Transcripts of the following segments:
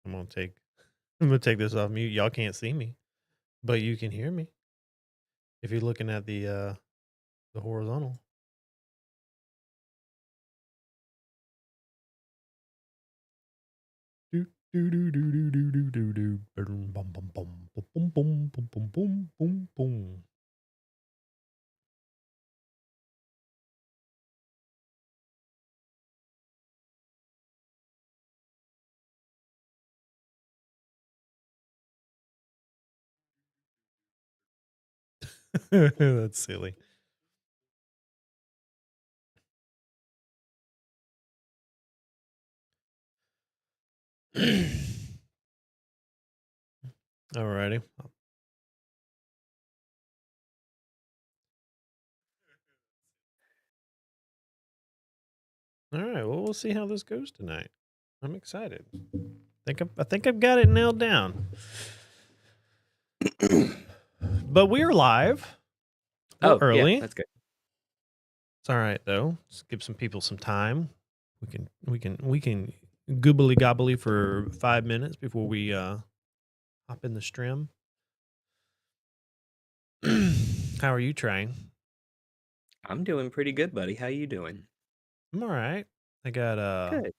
I'm gonna take I'm gonna take this off mute. Y'all can't see me, but you can hear me if you're looking at the horizontal. Do do do do do do do do do. Boom bum bum bum boom boom boom boom boom boom boom. That's silly. Alrighty. All right. Well, we'll see how this goes tonight. I'm excited. I think I've got it nailed down. But we're live. We're Oh, yeah, early. that's good. It's all right though. Just give some people some time. We can goobly gobbly for 5 minutes before we hop in the stream. How are you trying? I'm doing pretty good, buddy. How you doing? I'm all right. I got Good.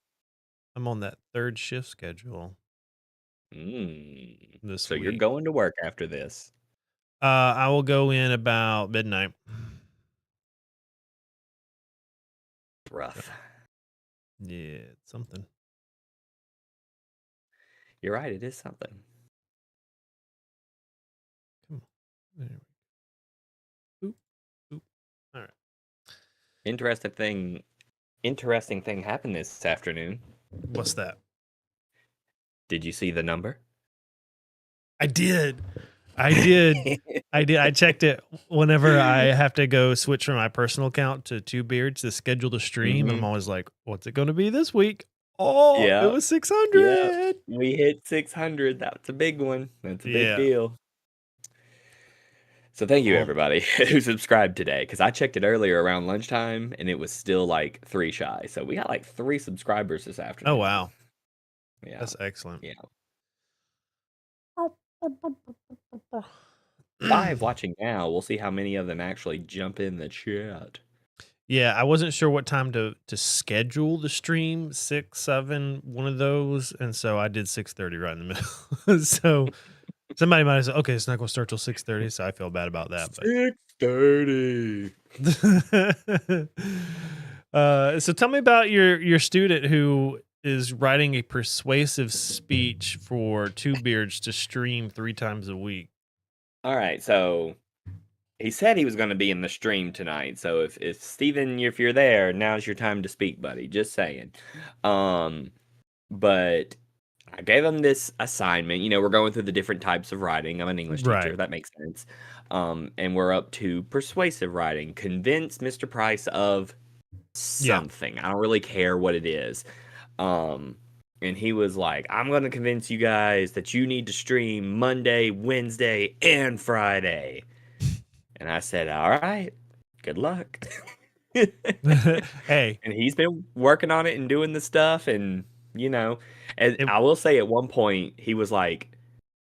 I'm on that third shift schedule this So you're week. going to work after this. I will go in about midnight. Rough. Yeah, it's something. You're right, it is something. Come on. There we go. Oop, oop. All right. Interesting thing happened this afternoon. What's that? Did you see the number? I did. I did. I did. I checked it whenever I have to go switch from my personal account to Two Beards to schedule the stream. And I'm always like, what's it going to be this week? Oh, it Yeah. was Yeah. 600. We hit 600. That's a big one. That's a big Yeah. deal. So thank you Oh, everybody who subscribed today, because I checked it earlier around lunchtime and it was still like 3 shy. So we got like 3 subscribers this oh afternoon. wow. Yeah. That's excellent. Yeah. 5 watching now. We'll see how many of them actually jump in the chat. Yeah, I wasn't sure what time to schedule the stream, 6, 7, one of those. And so I did 6:30 right in the middle. So somebody might have said, okay, it's not going to start till 6:30. So I feel bad about that. But 6:30. So tell me about your student who is writing a persuasive speech for Two Beards to stream 3 times a week. All right, so he said he was going to be in the stream tonight. So if Steven, if you're there, now's your time to speak, buddy. Just saying. But I gave him this assignment. You know, we're going through the different types of writing. I'm an English teacher. Right. That makes sense. And we're up to persuasive writing. Convince Mr. Price of something. I don't really care what it is. And he was like, I'm going to convince you guys that you need to stream Monday, Wednesday, and Friday. And I said, all right, good luck. Hey. And he's been working on it and doing the stuff. And, you know, and I will say at one point, he was like,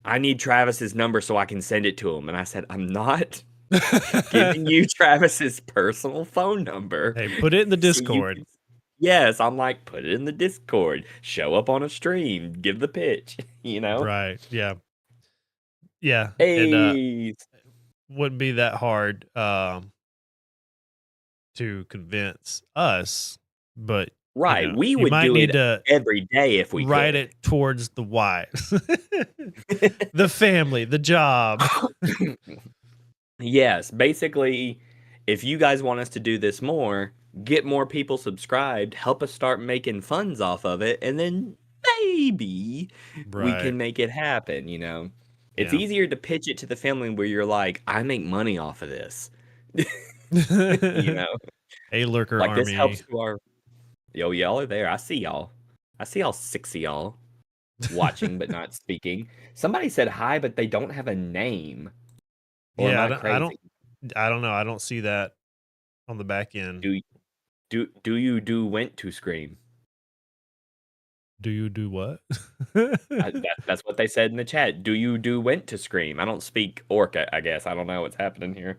I need Travis's number so I can send it to him. And I said, I'm not giving you Travis's personal phone number. Hey, put it in the Discord. Yes, I'm like, put it in the Discord. Show up on a stream. Give the pitch, you know? Right. Yeah. Yeah. Hey. It wouldn't be that hard to convince us, but right, you know, we you would might do need it to every day if we write could. it towards the why. The family, the job. Yes, basically, if you guys want us to do this more, get more people subscribed, help us start making funds off of it, and then maybe we Right. can make it happen, you know? It's Yeah. easier to pitch it to the family where you're like, I make money off of this. You know? Hey, lurker Like, this helps army. to our... Yo, y'all are there. I see y'all. I see all 6 of y'all watching but not speaking. Somebody said hi, but they don't have a name. Or am Yeah, I crazy? I don't know. I don't see that on the back end. Do you went to scream? Do you do what? That's what they said in the chat. Do you do went to scream? I don't speak Orca, I guess. I don't know what's happening here.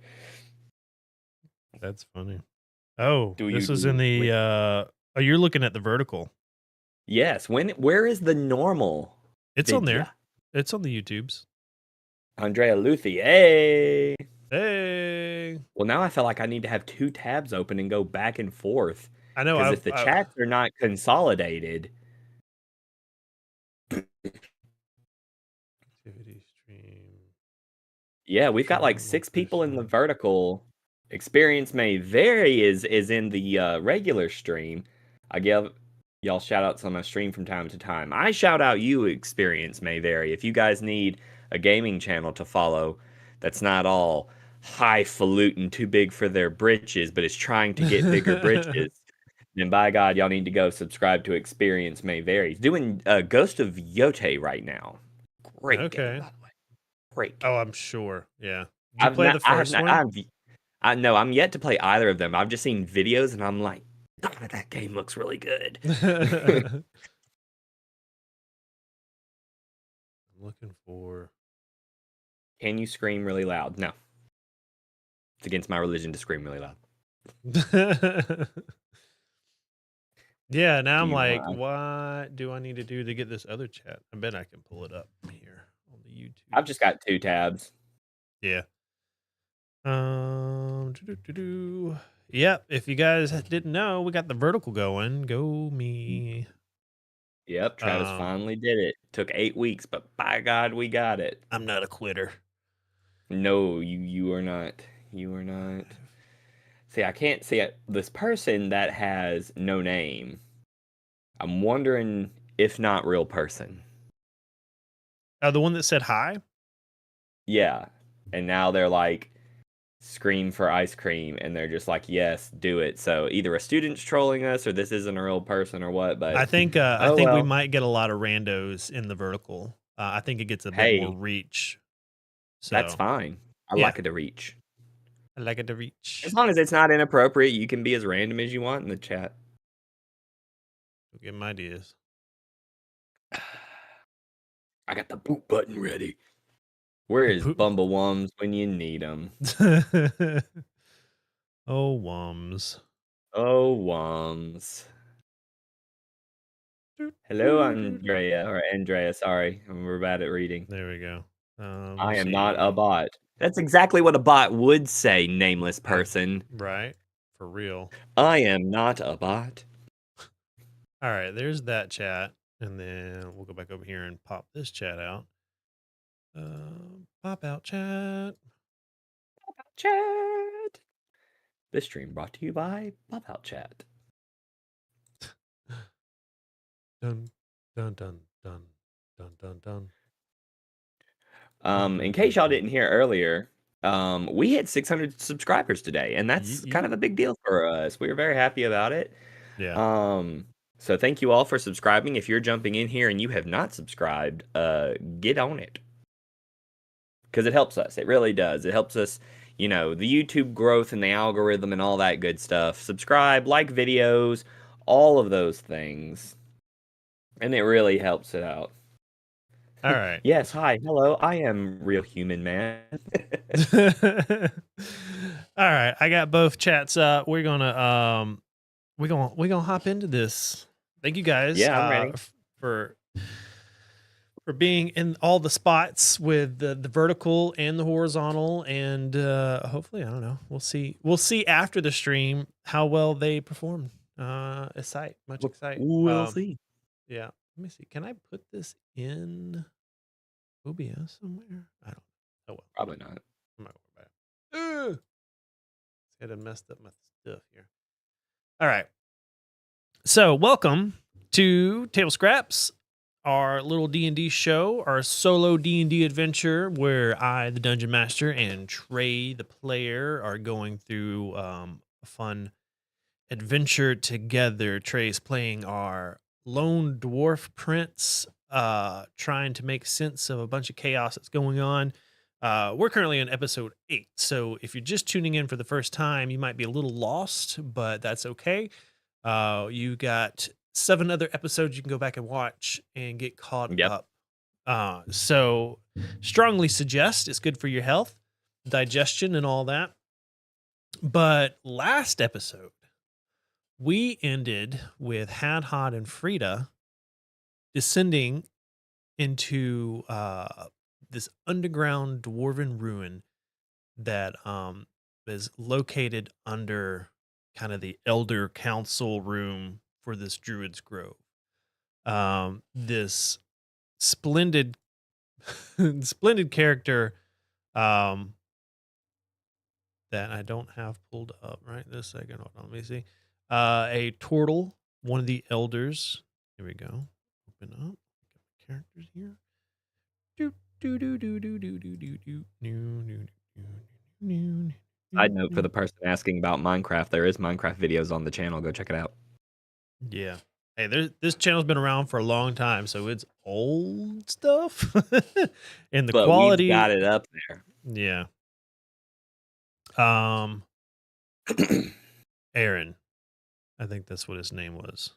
That's funny. Oh, Do you this was in do the went? oh, you're looking at the vertical. Yes. Where is the normal It's on there. vidya? It's on the YouTubes. Andrea Luthi. Hey. Hey. Well, now I feel like I need to have two tabs open and go back and forth. I know Because if the chats are not consolidated, activity stream. yeah, we've got like Channel 6 people in the location. vertical. Experience may vary is in the regular stream. I give y'all shout outs on my stream from time to time. I shout out you, Experience may vary. If you guys need a gaming channel to follow that's not all highfalutin too big for their britches, but is trying to get bigger britches, then by God, y'all need to go subscribe to Experience may vary. He's doing Ghost of Yote right now. Great game, Okay. by the way. Great Oh, game. I'm sure. Yeah. Did you play the I have first not, one? I know I'm yet to play either of them. I've just seen videos and I'm like, God, that game looks really good. I'm looking for. Can you scream really loud? No. It's against my religion to scream really loud. Yeah, now Do I'm you like, want? what do I need to do to get this other chat? I bet I can pull it up here on the I've YouTube. just got 2 tabs. Yeah. Yep. If you guys didn't know, we got the vertical going. Go me. Yep, Travis Um, finally did it. Took 8 weeks, but by God, we got it. I'm not a quitter. No, you are not. You are not. See, I can't see it. This person that has no name. I'm wondering if not real person. The one that said hi. Yeah. And now they're like, scream for ice cream, and they're just like, yes, do it. So either a student's trolling us or this isn't a real person or what, but I oh think we well. might get a lot of randos in the vertical. I think it gets a bit more Hey, reach. that's So fine. I yeah, like it to reach. I like it to As reach. long as it's not inappropriate, you can be as random as you want in the chat. Go get my ideas. I got the boot button ready. Where is Bumblewums when you need them? Oh, Wums. Oh, Wums. Hello, Andrea, or Andrea, sorry. We're bad at reading. There we go. Let me I am not a see. bot. That's exactly what a bot would say, nameless person. Right? For real. I am not a bot. All right, there's that chat. And then we'll go back over here and pop this chat out. Pop out chat. Chat. This stream brought to you by Pop Out Chat. Dun, dun, dun, dun, dun, dun, dun. In case y'all didn't hear earlier, we hit 600 subscribers today, and that's kind of a big deal for us. We were very happy about it. Yeah. So thank you all for subscribing. If you're jumping in here and you have not subscribed, get on it. Because it helps us. It really does. It helps us, the YouTube growth and the algorithm and all that good stuff. Subscribe, like videos, all of those things. And it really helps it out. All right. Yes, hi, hello. I am real human man. All right. I got both chats up. We're gonna hop into this. Thank you guys Yeah, I'm ready. for being in all the spots with the vertical and the horizontal, and hopefully, I don't know. We'll see after the stream how well they perform. Excite, much excite. We'll see. Yeah. Let me see. Can I put this in OBS somewhere? I don't. Oh well. Probably not. I'm not going back. It had messed up my stuff here. All right. So welcome to Table Scraps, our little D&D show, our solo D&D adventure where I, the Dungeon Master, and Trey, the player, are going through a fun adventure together. Trey's playing our lone dwarf prince, trying to make sense of a bunch of chaos that's going on. We're currently on episode 8, so if you're just tuning in for the first time, you might be a little lost, but that's okay. You got 7 other episodes you can go back and watch and get caught Yep. up. So strongly suggest. It's good for your health, digestion, and all that. But last episode, we ended with Hadhod and Frida descending into this underground dwarven ruin that is located under kind of the elder council room for this druid's grove. This splendid splendid character that I don't have pulled up right this second. Hold on, let me see. A turtle, one of the elders. Here we go. Open up. Characters here. Do do do do do do do do do do do. Side note for the person asking about Minecraft, there is Minecraft videos on the channel. Go check it out. Yeah. Hey, this channel's been around for a long time, so it's old stuff. And the But quality. we've got it up there. Yeah. Aaron. I think that's what his name was.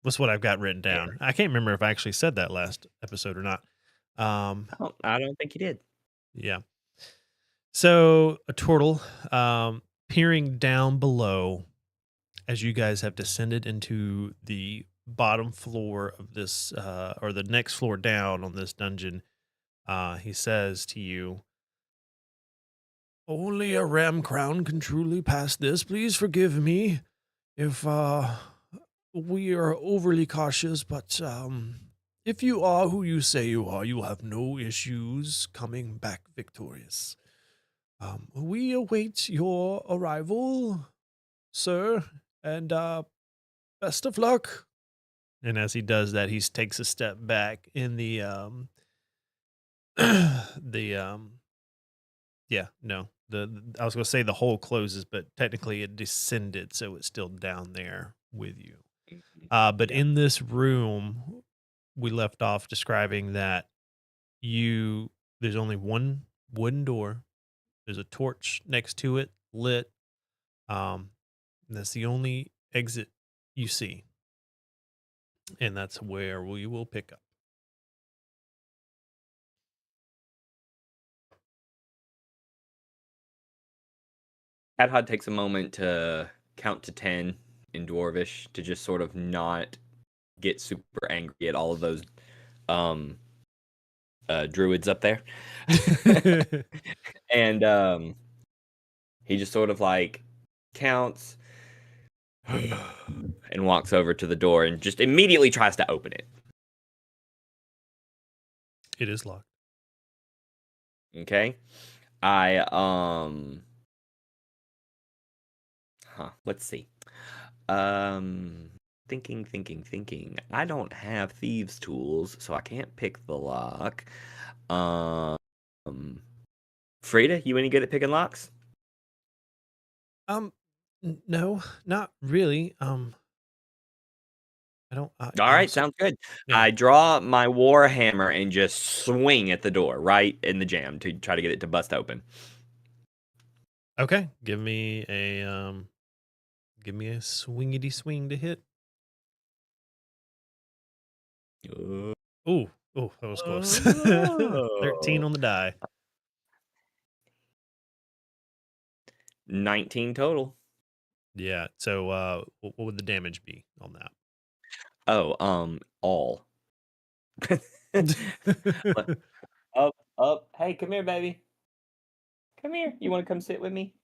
That's what I've got written down. Aaron. I can't remember if I actually said that last episode or not. I don't think you did. Yeah. So a turtle peering down below as you guys have descended into the bottom floor of this, or the next floor down on this dungeon. He says to you, "Only a Ramcrown can truly pass this. Please forgive me if we are overly cautious, but if you are who you say you are, you will have no issues coming back victorious. We await your arrival, sir, and best of luck." And as he does that, he takes a step back in the I was going to say the hole closes, but technically it descended, so it's still down there with you. But in this room, we left off describing that there's only one wooden door. There's a torch next to it, lit. And that's the only exit you see. And that's where we will pick up. Hadhod takes a moment to count to 10 in Dwarvish to just sort of not get super angry at all of those druids up there. And he just sort of like counts and walks over to the door and just immediately tries to open it. It is locked. Okay. Let's see. Thinking. I don't have thieves' tools, so I can't pick the lock. Frida, you any good at picking locks? No, not really. I don't. All right, sounds good. Yeah. I draw my war hammer and just swing at the door right in the jam to try to get it to bust open. Okay, give me a swingity swing to hit. Oh, that was close. 13 on the die. 19 total. Yeah. So, what would the damage be on that? Oh, all. Up. Hey, come here, baby. Come here. You want to come sit with me?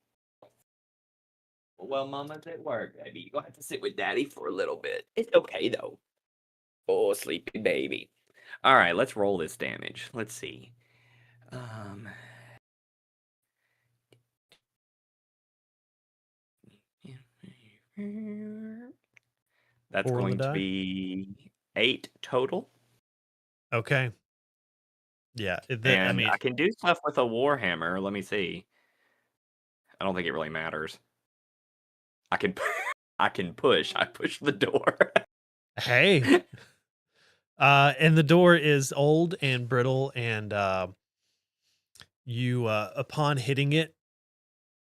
Well, Mama's at work, baby. You're going to have to sit with Daddy for a little bit. It's okay, though. Oh, sleepy baby. All right, let's roll this damage. Let's see. That's going to be 8 total. Okay. Yeah. I can do stuff with a warhammer. Let me see. I don't think it really matters. I can push. I push the door. Hey. And the door is old and brittle, and you upon hitting it,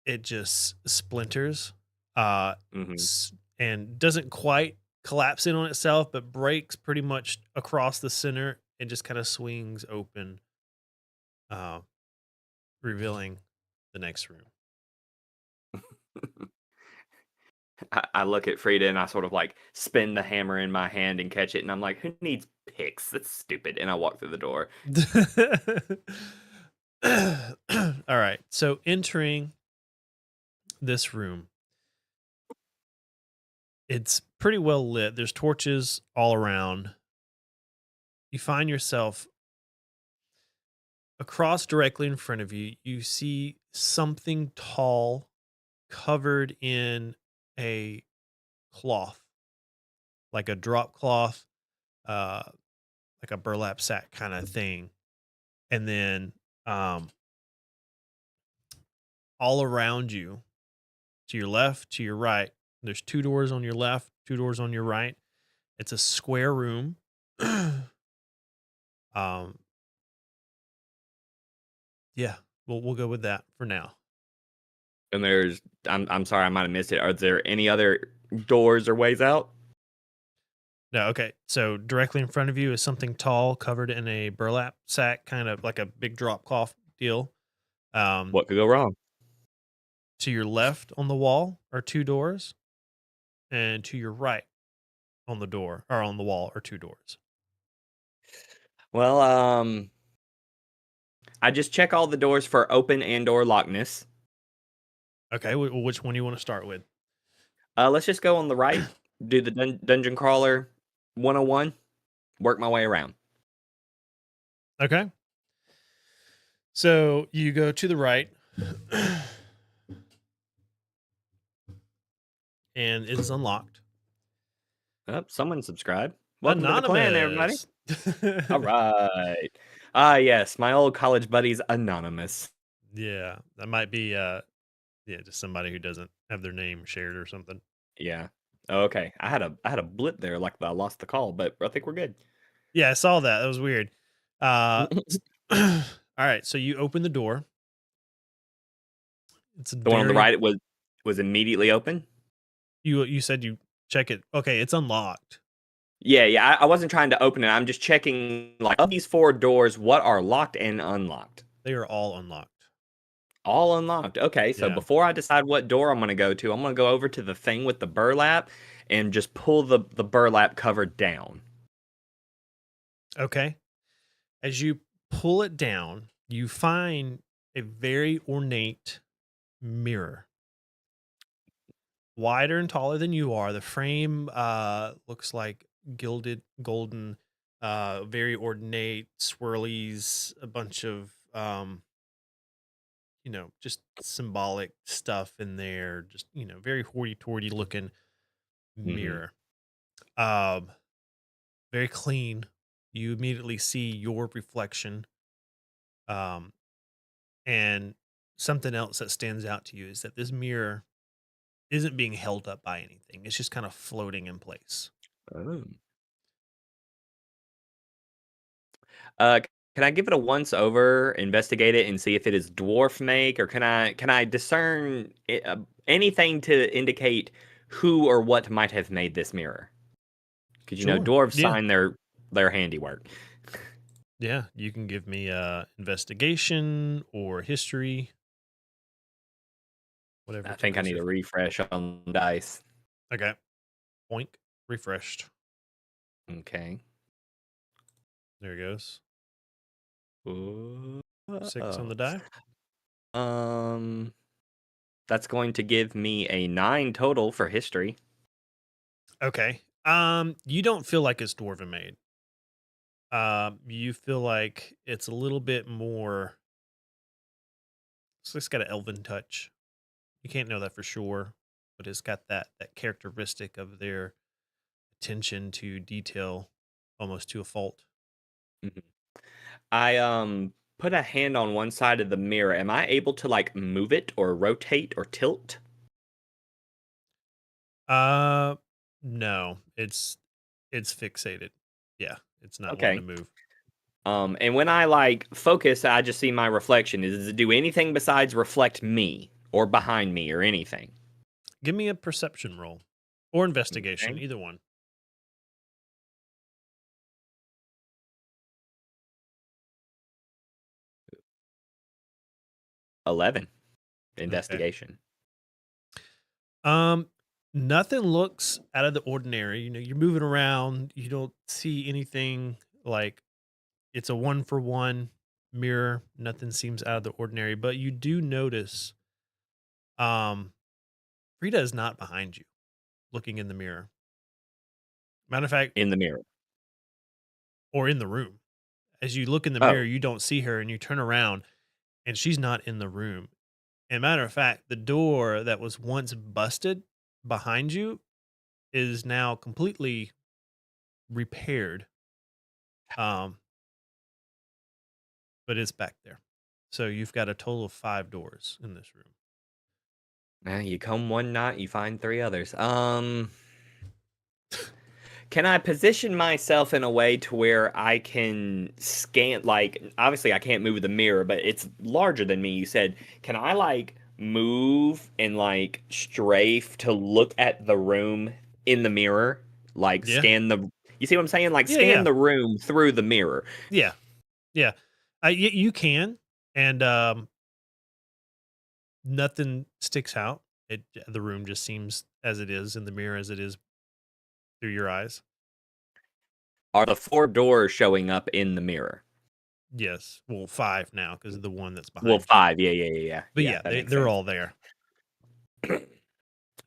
it just splinters. And doesn't quite collapse in on itself, but breaks pretty much across the center and just kind of swings open, uh, revealing the next room. I look at Frida and I sort of like spin the hammer in my hand and catch it, and I'm like, "Who needs picks? That's stupid." And I walk through the door. All right. So entering this room, it's pretty well lit. There's torches all around. You find yourself across directly in front of you. You see something tall covered in a cloth, like a drop cloth, uh, like a burlap sack kind of thing. And then um, all around you, to your left, to your right, there's two doors on your left, two doors on your right. It's a square room. um, yeah, we'll go with that for now. And there's, I'm sorry, I might have missed it. Are there any other doors or ways out? No, okay. So directly in front of you is something tall, covered in a burlap sack, kind of like a big drop cloth deal. Um, What could go wrong? to your left on the wall are two doors, and to your right on the door or on the wall are two doors. Well, I just check all the doors for open and or lockness. Okay, which one do you want to start with? Let's just go on the right. Do the dungeon crawler 101. Work my way around. Okay. So you go to the right, and it's unlocked. Oh, someone subscribe. Welcome to the clan, everybody. Anonymous. All right. Ah, yes, my old college buddies, Anonymous. Yeah, that might be yeah, just somebody who doesn't have their name shared or something. Yeah. Okay. I had a blip there, like I lost the call, but I think we're good. Yeah, I saw that. That was weird. All right, so you open the door. It's The one on the very right was immediately open. you said you check it. Okay, it's unlocked. Yeah, yeah. I wasn't trying to open it. I'm just checking like of these four doors, what are locked and unlocked. They are all unlocked. All unlocked. Okay, so Yeah. before I decide what door I'm gonna go to, I'm gonna go over to the thing with the burlap and just pull the burlap cover down. Okay. As you pull it down, you find a very ornate mirror. Wider and taller than you are. The frame looks like gilded golden, very ornate swirlies, a bunch of just symbolic stuff in there, just very hoity-toity looking Hmm. mirror. Um very clean. You immediately see your reflection. Um and something else that stands out to you is that this mirror isn't being held up by anything. It's just kind of floating in place. Oh. Can I give it a once over, investigate it, and see if it is dwarf make, or can I discern anything to indicate who or what might have made this mirror? Because Sure. dwarves Yeah. sign their handiwork. Yeah. You can give me investigation or history, whatever I think I tickles need your a refresh on the dice. Okay. Oink. Refreshed. Okay. There it goes. Ooh, 6 on the die. um, that's going to give me a 9 total for history. Okay. You don't feel like it's dwarven made. You feel like it's a little bit more. It's got an elven touch. You can't know that for sure, but it's got that characteristic of their attention to detail, almost to a fault. Mhm. I put a hand on one side of the mirror. Am I able to like move it or rotate or tilt? Uh, no, it's fixated. Yeah, it's not wanting to Okay. move. And when I like focus, I just see my reflection. Does it do anything besides reflect me or behind me or anything? Give me a perception roll or investigation, Okay. either one. 11. Okay. Investigation. Um, Nothing looks out of the ordinary. You know, you're moving around. You don't see anything like it's a one for one mirror. Nothing seems out of the ordinary, but you do notice um Frida is not behind you looking in the mirror. Matter of fact, In the mirror. or in the room. As you look in the mirror, Oh, you don't see her and you turn around and she's not in the room. And matter of fact, the door that was once busted behind you is now completely repaired. Um, but it's back there. So you've got a total of 5 doors in this room. now you come one night, you find 3 others. Can I position myself in a way to where I can scan, like, obviously I can't move the mirror, but it's larger than me, you said. Can I, like, move and, like, strafe to look at the room in the mirror? Like, Yeah. scan the, you see what I'm saying? Like, Yeah, scan yeah. the room through the mirror. Yeah. Yeah. You can and nothing sticks out. The room just seems as it is in the mirror as it is through your eyes. Are the 4 doors showing up in the mirror? Yes. Well, 5 now because of the one that's Well, behind you. 5. Yeah, yeah, yeah, yeah. But Yeah, yeah, that makes they're sense. all there.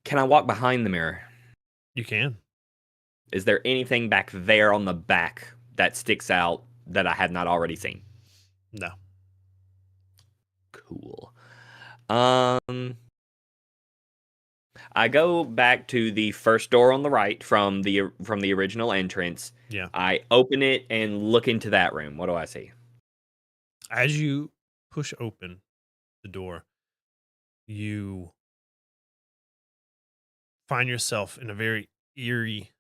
Can I walk behind the mirror? You can. Is there anything back there on the back that sticks out that I have not already seen? No. Cool. I go back to the first door on the right from the original entrance. Yeah. I open it and look into that room. What do I see? As you push open the door, you find yourself in a very eerie,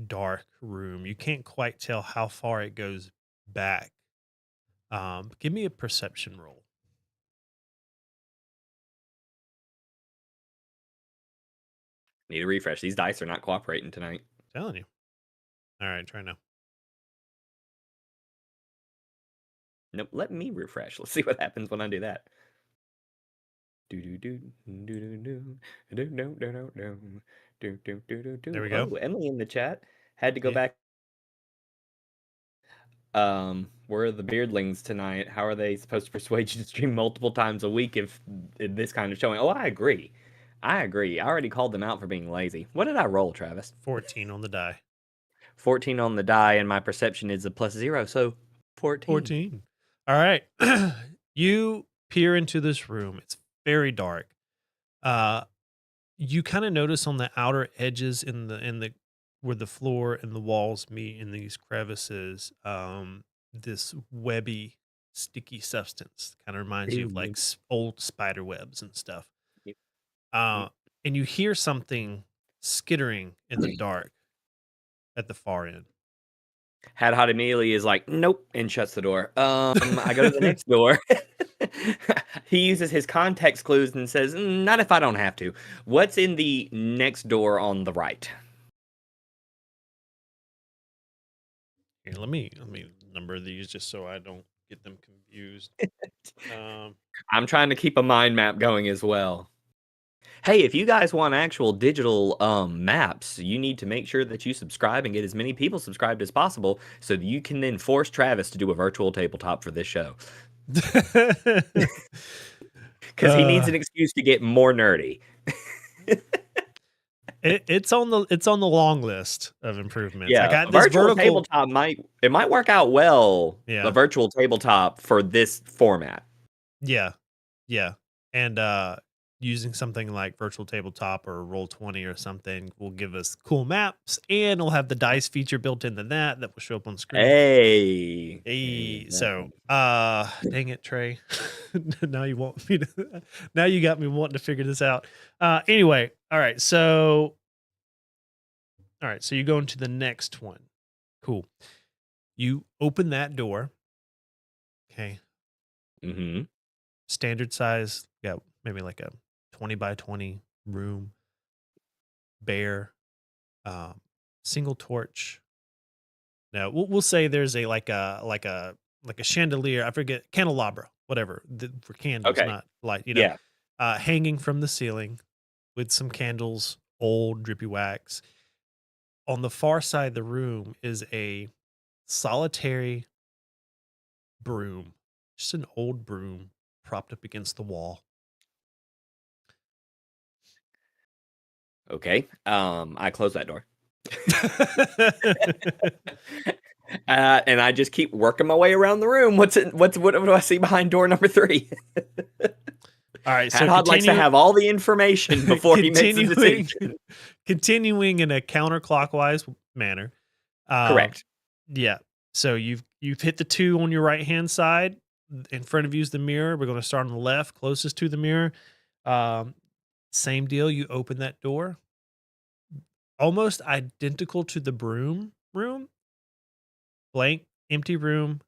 dark room. You can't quite tell how far it goes back. Give me a perception roll. Need a refresh. These dice are not cooperating tonight. Telling you. All right, try now. Nope. Let me refresh. Let's see what happens when I do that. Do do do do do do do do do do do do do do There do. we go. Oh, Emily in the chat had to go Yeah. back. Where are the beardlings tonight? How are they supposed to persuade you to stream multiple times a week if this kind of showing? Oh, I agree. I agree. I already called them out for being lazy. What did I roll, Travis? 14 on the die. 14 on the die, and my perception is a +0, so 14. 14. All right. You peer into this room. It's very dark. Uh you kind of notice on the outer edges in the where the floor and the walls meet in these crevices, this webby, sticky substance kind of reminds you of like Ew. old spider webs and stuff. Yep, Uh, yep. and you hear something skittering in the dark at the far end. Had Hot immediately is like, nope, and shuts the door. I go to the next door. He uses his context clues and says, not if I don't have to. What's in the next door on the right? Here, let me number these just so I don't get them confused. Um, I'm trying to keep a mind map going as well. Hey, if you guys want actual digital maps, you need to make sure that you subscribe and get as many people subscribed as possible so that you can then force Travis to do a virtual tabletop for this show. Because he needs uh, an excuse to get more nerdy. it's on the long list of improvements. I Yeah, got a this virtual vertical. tabletop might work out well, the Yeah, virtual tabletop for this format. yeah, yeah, and using something like virtual tabletop or roll 20 or something will give us cool maps, and it'll have the dice feature built into that will show up on screen. Hey. Hey, so Exactly. dang it, Trey. Now you want me to now you got me wanting to figure this out. Anyway, all right, so you go into the next one. Cool. You open that door. Okay. Mm-hmm. Standard size, yeah, maybe like a 20 by 20 room, bare, um, single torch. Now we'll say there's a like a chandelier. I forget candelabra. whatever for candles, Okay. not light. Yeah. Hanging from the ceiling with some candles, old drippy wax. On the far side of the room is a solitary broom, just an old broom propped up against the wall. Okay. I close that door. And I just keep working my way around the room. What do I see behind door number 3? All right, so Hadhod likes to have all the information before he makes a continuing decision. continuing in a counterclockwise manner. Um, Correct. yeah. So you've hit the 2 on your right-hand side. In front of you is the mirror. We're going to start on the left, closest to the mirror. Um, Same deal. You open that door. Almost identical to the broom room. Blank, empty room,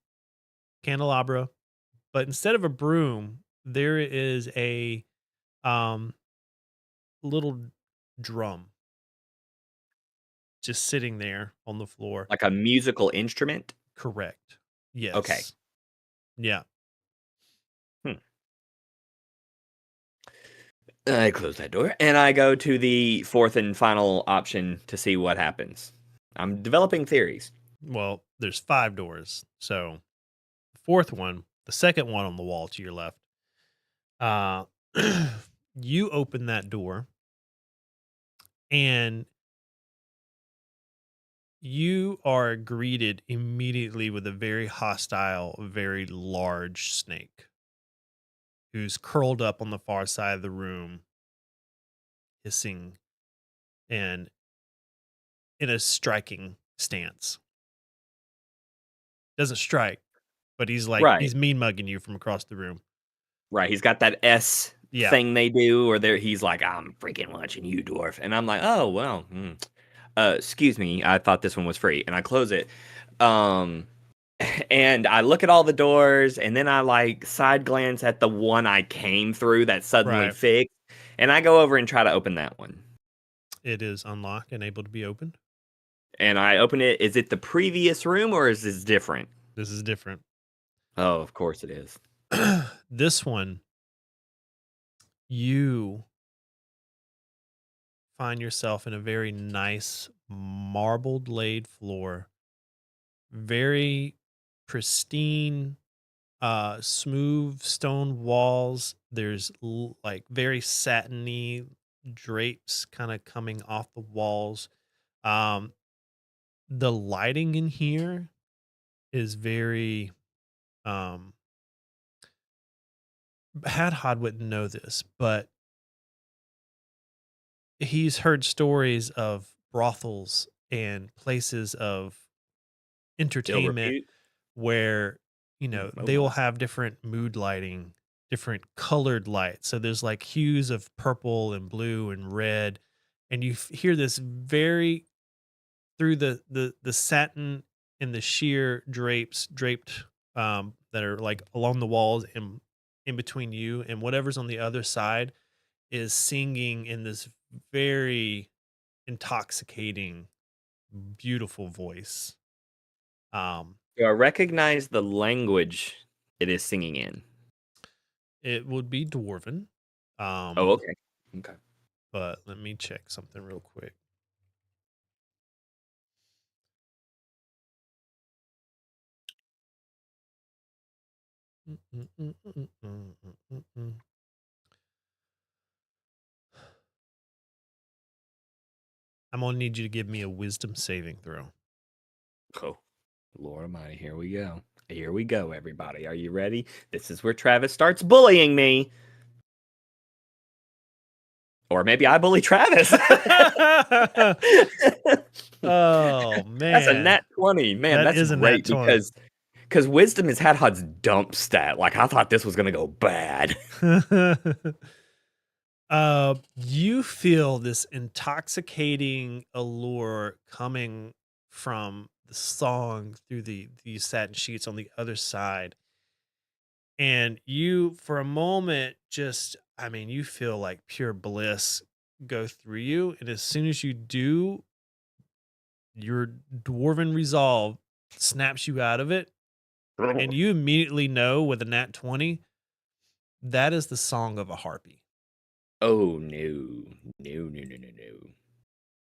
candelabra. But instead of a broom, there is a um little drum just sitting there on the floor. Like a musical instrument? Correct. Okay. Yes. Yeah. Hmm. I close that door and I go to the 4th and final option to see what happens. I'm developing theories. Well, there's 5 doors. So the fourth one, the second one on the wall to your left, uh you open that door and you are greeted immediately with a very hostile, very large snake who's curled up on the far side of the room, hissing and in a striking stance. Doesn't strike, but he's like Right. he's mean mugging you from across the room. Right. He's got that S Yeah, thing they do, or he's like, I'm freaking watching you, dwarf. And I'm like, oh, well, excuse me. I thought this one was free. And I close it. Um, and I look at all the doors, and then I like side glance at the one I came through that suddenly right. fixed. And I go over and try to open that one. It is unlocked and able to be opened. And I open it. Is it the previous room or is this different? This is different. Oh, of course it is. This one, you find yourself in a very nice marbled laid floor, very pristine, smooth stone walls. There's like very satiny drapes kind of coming off the walls. Um, the lighting in here is very um Hadhod wouldn't know this, but he's heard stories of brothels and places of Ill entertainment repute. where, Oh they will my. have different mood lighting, different colored lights. So there's like hues of purple and blue and red. And you hear this very through the satin and the sheer draped that are like along the walls and in between you and whatever's on the other side is singing in this very intoxicating, beautiful voice. Um, Do I recognize the language it is singing in? it would be dwarven. Oh, Um, okay. Okay. but let me check something real quick. Mm, mm, mm, mm, mm, mm, mm, mm. I'm gonna need you to give me a wisdom saving throw. Oh, Lord Almighty, here we go. Here we go, everybody. Are you ready? This is where Travis starts bullying me. Or maybe I bully Travis. Oh That's a man, nat 20. Man, that that's is a nat great 20. because wisdom is Hadhod's dump stat. Like I thought this was gonna go bad. You feel this intoxicating allure coming from the song through these satin sheets on the other side. And you, for a moment, just, I mean, you feel like pure bliss go through you. And as soon as you do, your dwarven resolve snaps you out of it. And you immediately know with a nat 20 That is the song of a harpy. Oh no. No, no, no, no, no.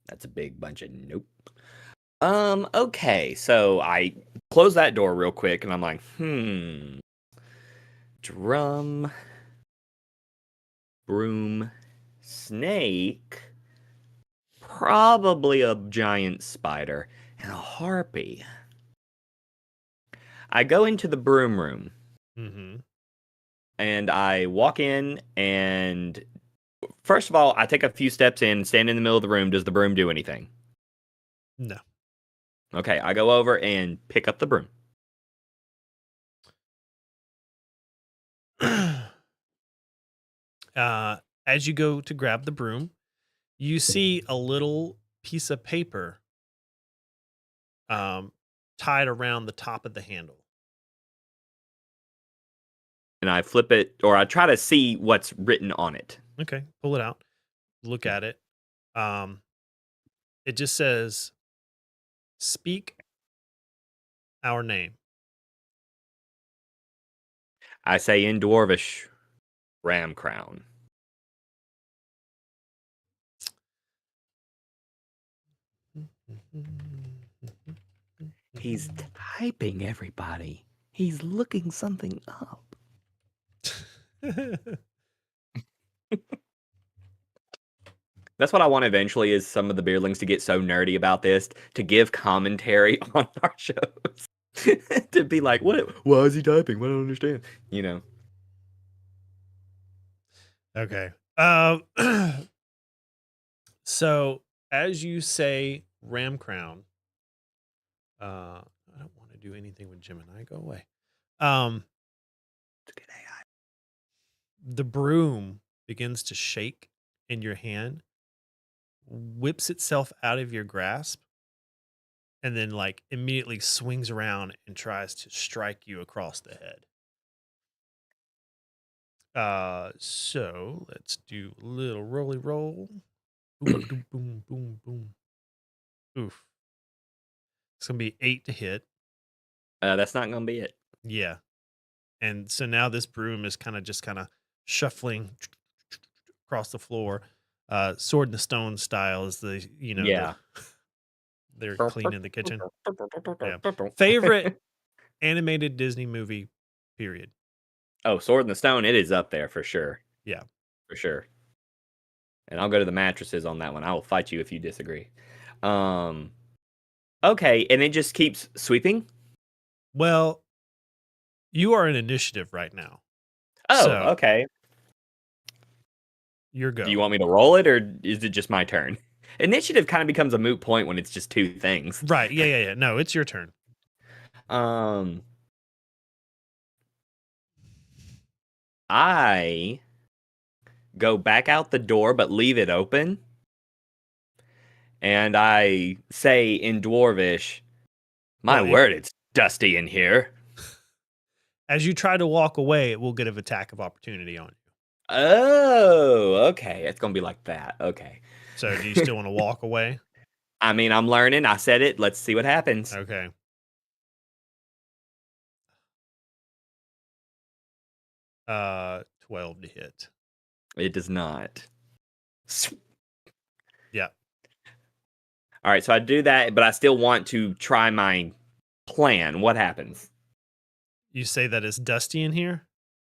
That's a big bunch of nope. Okay, so I close that door real quick and I'm like, drum, broom, snake, probably a giant spider, and a harpy. I go into the broom room Mm-hmm. and I walk in, and first of all, I take a few steps in, stand in the middle of the room. Does the broom do anything? No. Okay, I go over and pick up the broom. As you go to grab the broom, you see a little piece of paper um, tied around the top of the handle. And I flip it, or I try to see what's written on it. Okay, pull it out. Look at it. Um, it just says, "Speak our name." I say in Dwarvish, Ramcrown. He's typing, everybody. He's looking something up. That's what I want eventually is some of the beardlings to get so nerdy about this, to give commentary on our shows. To be like, what? Why is he typing? What? I don't understand. You know. Okay. So as you say, Ramcrown. I don't want to do anything with Gemini. Go away. Um, It's a good AI. the broom begins to shake in your hand, whips itself out of your grasp, and then like immediately swings around and tries to strike you across the head. So let's do a little rolly roll. Boom, boom, boom, boom, boom. Oof. It's gonna be 8 to hit. That's not gonna be it. Yeah. And so now this broom is kind of shuffling across the floor. Sword in the stone style is the Yeah. they're cleaning the kitchen. Yeah. Favorite animated Disney movie, period. Oh, Sword in the Stone. It is up there for sure. Yeah. For sure. And I'll go to the mattresses on that one. I will fight you if you disagree. Um. Okay, and it just keeps sweeping. Well, you are in initiative right now. Oh, So okay. your Do you go. want me to roll it, or is it just my turn? Initiative kind of becomes a moot point when it's just two things. Right. Yeah. No, it's your turn. Um, I go back out the door, but leave it open, and I say in Dwarvish, "My Well, word, it's dusty in here." as you try to walk away, it will get an attack of opportunity on you. Oh, okay. It's gonna be like that. Okay. So do you still want to walk away? I mean, I'm learning. I said it. Let's see what happens. Okay. 12 to hit. It does not. Yeah. All right, so I do that, but I still want to try my plan. What happens? You say that it's dusty in here?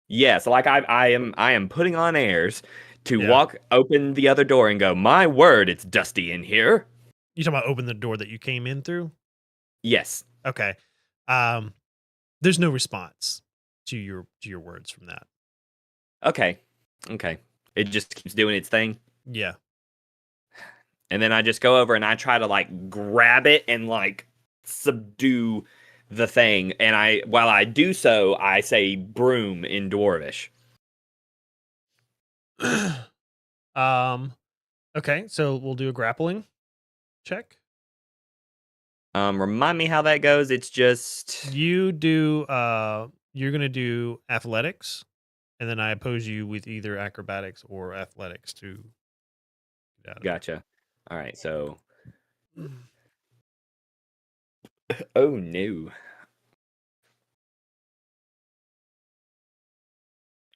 Yes, like I am putting on airs to Yeah. walk open the other door and go, "My word, it's dusty in here." You talking about open the door that you came in through? Yes. Okay. Um, there's no response to your words from that. Okay. Okay. It just keeps doing its thing. Yeah. And then I just go over and I try to like grab it and like subdue the thing. And while I do so, I say broom in Dwarvish. um. Okay. So we'll do a grappling check. Remind me how that goes. It's just You do. You're gonna do athletics, and then I oppose you with either acrobatics or athletics to get out of it. gotcha. All right, so oh no.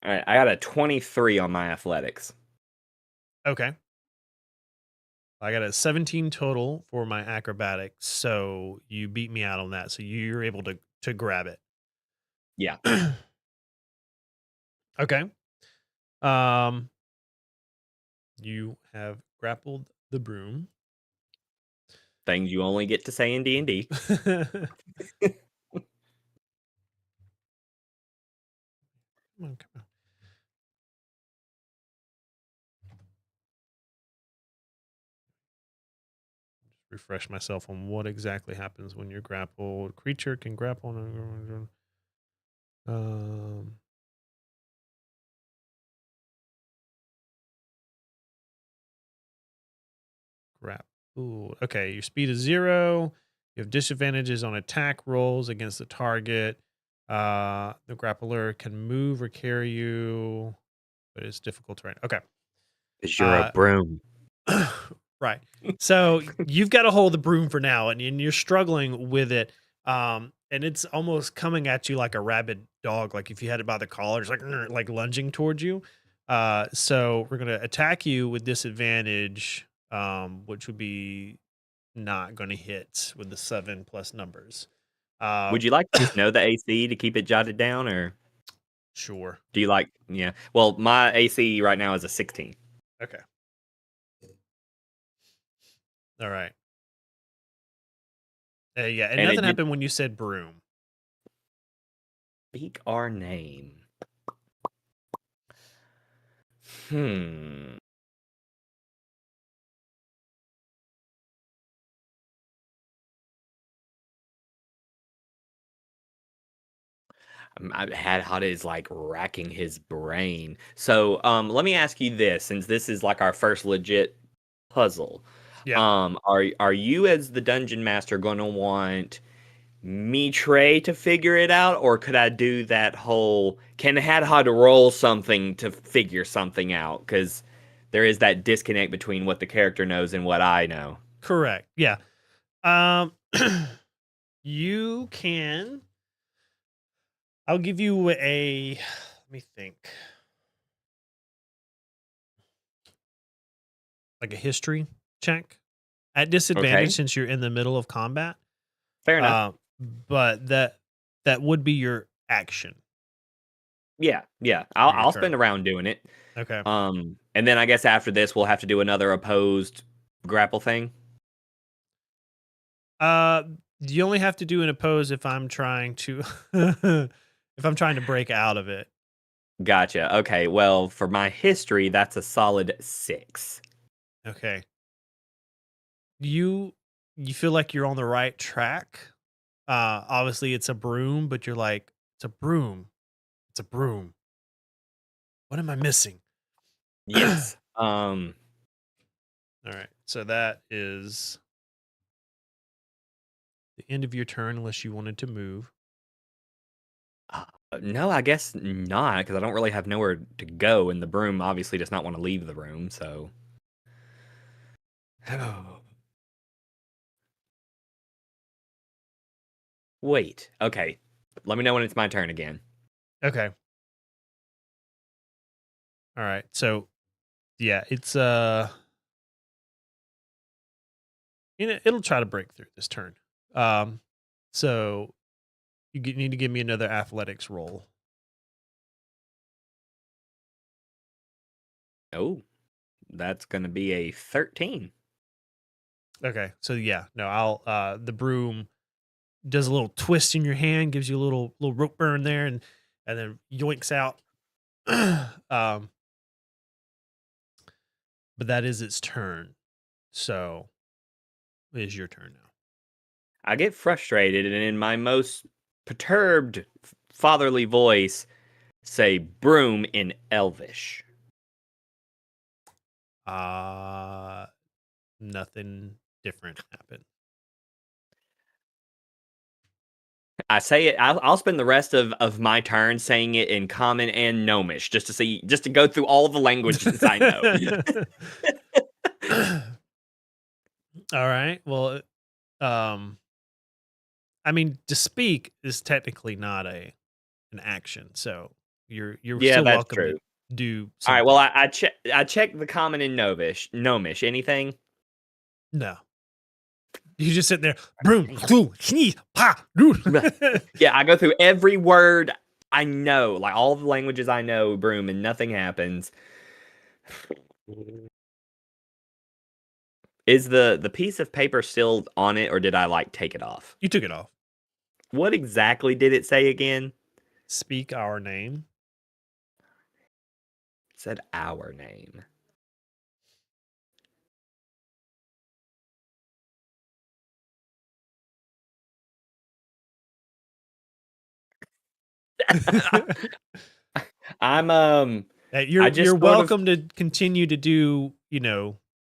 All right, I got a 23 on my athletics. Okay. I got a 17 total for my acrobatics, so you beat me out on that. So you're able to grab it. Yeah, Okay. Um, you have grappled the broom. things you only get to say in D&D. Come on, come on. Refresh myself on what exactly happens when you're grappled. Creature can grapple. Um, grapple. Okay, your speed is 0. You have disadvantages on attack rolls against the target. The grappler can move or carry you, but it's difficult terrain. Okay. Because you're a Uh, broom. right. So you've got a hold of the broom for now, and you're struggling with it. And it's almost coming at you like a rabid dog. Like if you had it by the collar, it's like lunging towards you. So we're gonna attack you with disadvantage, which would be not gonna hit with the 7 plus numbers. Uh, Would you like to just know the AC to keep it jotted down, or sure. do you like? Yeah. Well, my AC right now is a 16. Okay. All right. Yeah, and And nothing it did happened when you said broom. speak our name. Hmm. Had is like racking his brain. So, let me ask you this, since this is like our first legit puzzle. Yeah. Are you as the dungeon master going to want me Trey to figure it out, or could I do that whole can Hadhod roll something to figure something out? Because there is that disconnect between what the character knows and what I know. Correct. Yeah. Um, you can. I'll give you a. Let me think. Like a history check at disadvantage Okay, since you're in the middle of combat. fair enough. Uh, but that would be your action. Yeah, yeah. For your I'll turn. spend a round doing it. Okay. And then I guess after this we'll have to do another opposed grapple thing. Uh, you only have to do an oppose if I'm trying to, if I'm trying to break out of it. Gotcha. Okay. Well, for my history, that's a solid 6. Okay. You you feel like you're on the right track. Obviously it's a broom, but you're like, it's a broom. It's a broom. What am I missing? All Yes. right. So that is the end of your turn unless you wanted to move. No, I guess not, because I don't really have nowhere to go, and the broom obviously does not want to leave the room. So. Wait. Okay. Let me know when it's my turn again. Okay. All right. So yeah, it'll try to break through this turn. Um so need to give me another athletics roll. Oh, that's gonna be a 13. Okay. So yeah, no, I'll the broom does a little twist in your hand, gives you a little rope burn there and then yoinks out. um but that is its turn. So it is your turn now. I get frustrated, and in my most perturbed, fatherly voice, say broom in Elvish. Uh Nothing different happened. I say it. I'll spend the rest of my turn saying it in Common and Gnomish, just to go through all the languages I know. All right. Well, um, I mean, to speak is technically not an action. So You're Yeah, still that's welcome to true. do All right. Well, something. I checked the common in Gnomish. Anything? No. You just sit there, broom, cloo, sneeze, pa, doo. Yeah, I go through every word I know, like all the languages I know, broom, and nothing happens. Is the piece of paper still on it, or did I like take it off? You took it off. What exactly did it say again? Speak our name. It said our name. I'm I You're just sort of welcome to continue to do,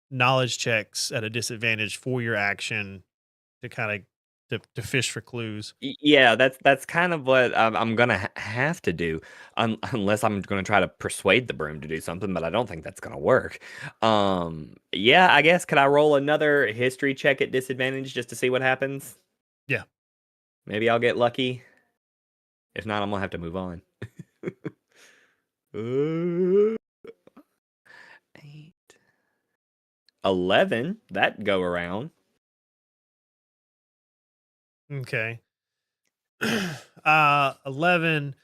knowledge checks at a disadvantage for your action to kind of to fish for clues. Yeah, that's kind of what I'm gonna have to do, unless I'm gonna try to persuade the broom to do something, but I don't think that's gonna work. Yeah, I guess could I roll another history check at disadvantage just to see what happens? Yeah. Maybe I'll get lucky. If not, I'm gonna have to move on. Uh, 8, 11. That go around. Okay. 11.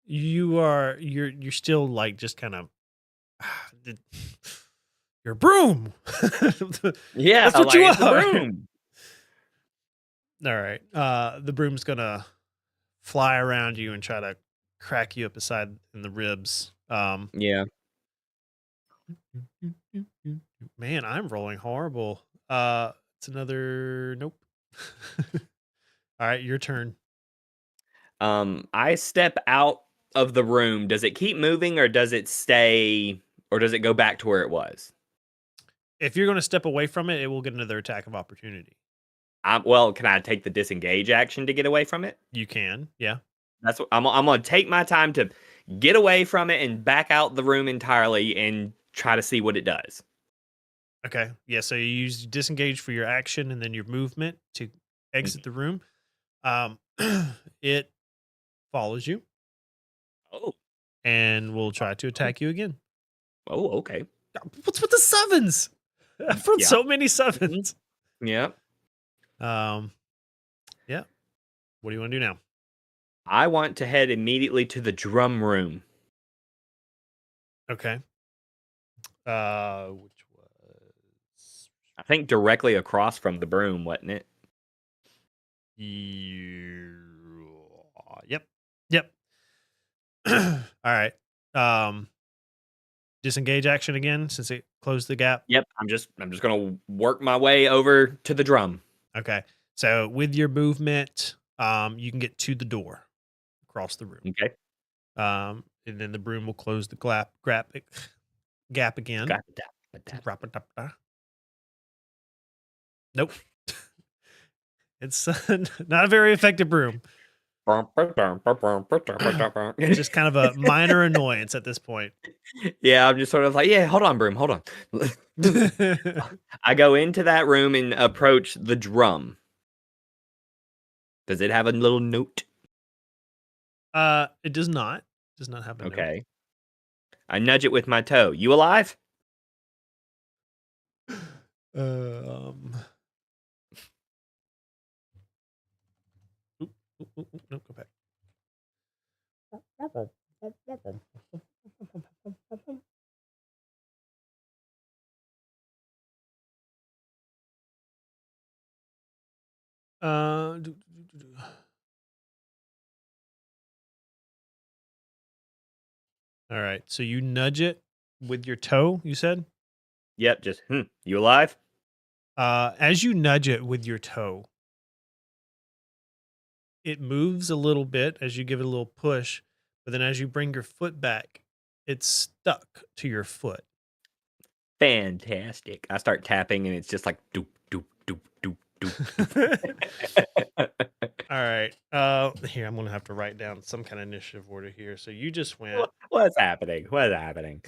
You're still like just kind of you're a broom. Yeah, That's what like you it's a are. broom. All right. The broom's gonna fly around you and try to crack you up beside in the ribs. Yeah. Man, I'm rolling horrible. It's another nope. All right, your turn. I step out of the room. Does it keep moving or does it stay or does it go back to where it was? If you're going to step away from it, it will get another attack of opportunity. Well, can I take the disengage action to get away from it? You can, yeah. That's what I'm gonna take my time to get away from it and back out the room entirely and try to see what it does. Okay, yeah. So you use disengage for your action and then your movement to exit Mhm. the room. Um, it follows you Oh, and will try to oh, attack you again. oh, okay. What's with the sevens? I've rolled Yeah. so many Mhm. sevens. Yeah. Um, yeah. What do you want to do now? I want to head immediately to the drum room. Okay. Which was I think directly across from the broom, wasn't it? yep. Yep. All right. Um, disengage action again since it closed the gap. Yep. I'm just gonna work my way over to the drum. Okay. So with your movement, you can get to the door across the room. Okay. And then the broom will close the gap again. Got that. Nope. It's not a very effective broom. Just kind of a minor annoyance at this point. Yeah, I'm just sort of like, yeah, hold on, broom, hold on. I go into that room and approach the drum. Does it have a little note? It does not. Does not have a note. Okay. I nudge it with my toe. You alive? Um. Oop, oop, oop, oop, no, go back. Do. All right. So you nudge it with your toe. You said. Yep, just you alive? As you nudge it with your toe, it moves a little bit as you give it a little push, but then as you bring your foot back, it's stuck to your foot. Fantastic. I start tapping and it's just like doop doop doop doop All doop. right. Here I'm gonna have to write down some kind of initiative order here. So you just went. What's happening? What's happening?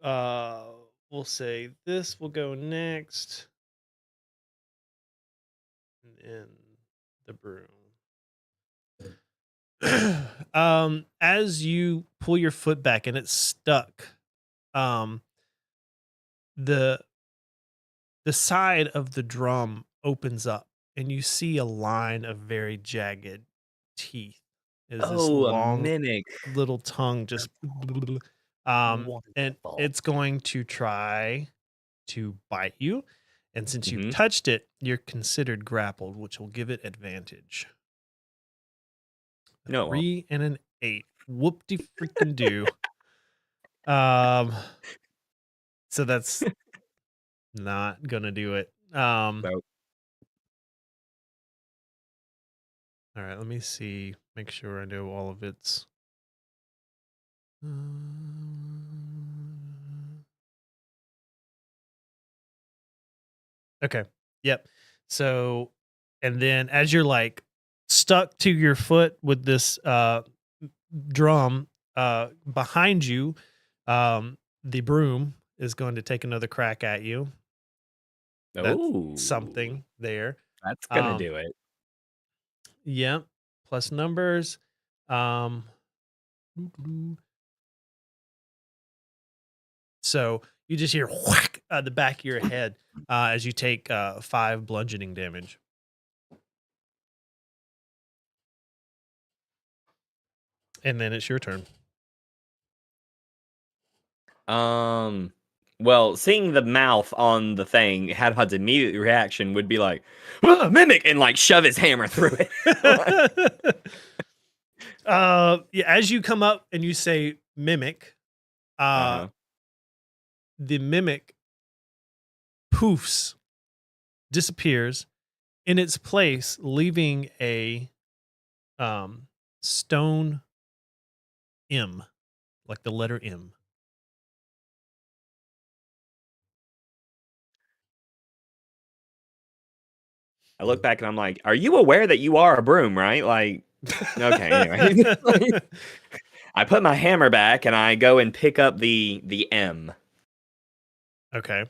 uh, we'll say this will go next, and then the broom. As you pull your foot back and it's stuck, um, the the side of the drum opens up and you see a line of very jagged teeth as this Oh, a long mimic. little tongue just and Wonderful. it's going to try to bite you. And since you've Mhm. touched it, you're considered grappled, which will give it advantage. A No, it won't. 3 and an 8. Whoop-de freaking do. Um, so that's not gonna do it. Nope. All right, let me see. Make sure I know all of its. Okay. Yep. So, and then as you're like stuck to your foot with this drum behind you, the broom is going to take another crack at you. That's Oh, something there. that's gonna Um, do it. yep. Plus numbers. Um, so you just hear whack the back of your head as you take 5 bludgeoning damage. And then it's your turn. Um, well, seeing the mouth on the thing, Hadhod's immediate reaction would be like, "Ah, mimic," and like shove his hammer through it. Yeah, as you come up and you say mimic, uh, Uh-huh. the mimic poofs, disappears in its place, leaving a stone M, like the letter M. I look back and I'm like, "Are you aware that you are a broom, right?" Like, okay, anyway. I put my hammer back and I go and pick up the M. Okay.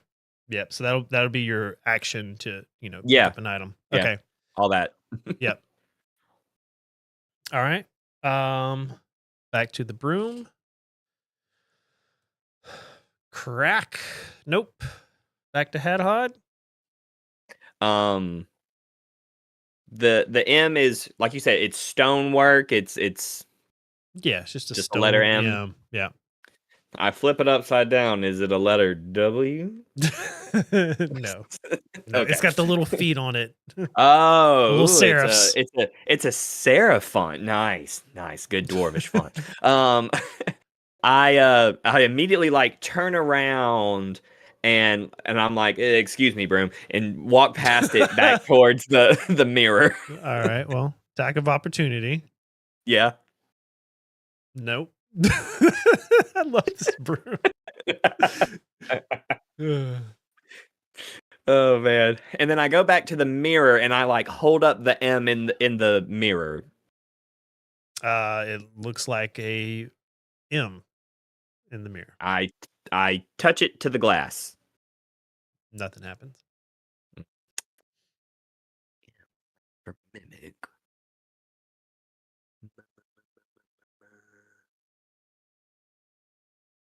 Yep. So that'll be your action to pick Yeah, up an item. yeah, Okay. all that. Yep. All right. Back to the broom. Crack. Nope. Back to Hadhod. Um, the M is like you said, it's stonework. It's Yeah, it's just a just the letter stone M. M. Yeah. I flip it upside down. Is it a letter W? No. No, it's Okay. got the little feet on it. The little Oh, ooh, serifs. it's a serif font. Nice, nice, good dwarvish font. Um, I immediately like turn around and I'm like, excuse me, broom, and walk past it back towards the mirror. All right. Well, attack of opportunity. Yeah. Nope. I love this broom. Ugh. Oh man. And then I go back to the mirror and I like hold up the M in the mirror. It looks like a M in the mirror. I touch it to the glass. Nothing happens. Mimic.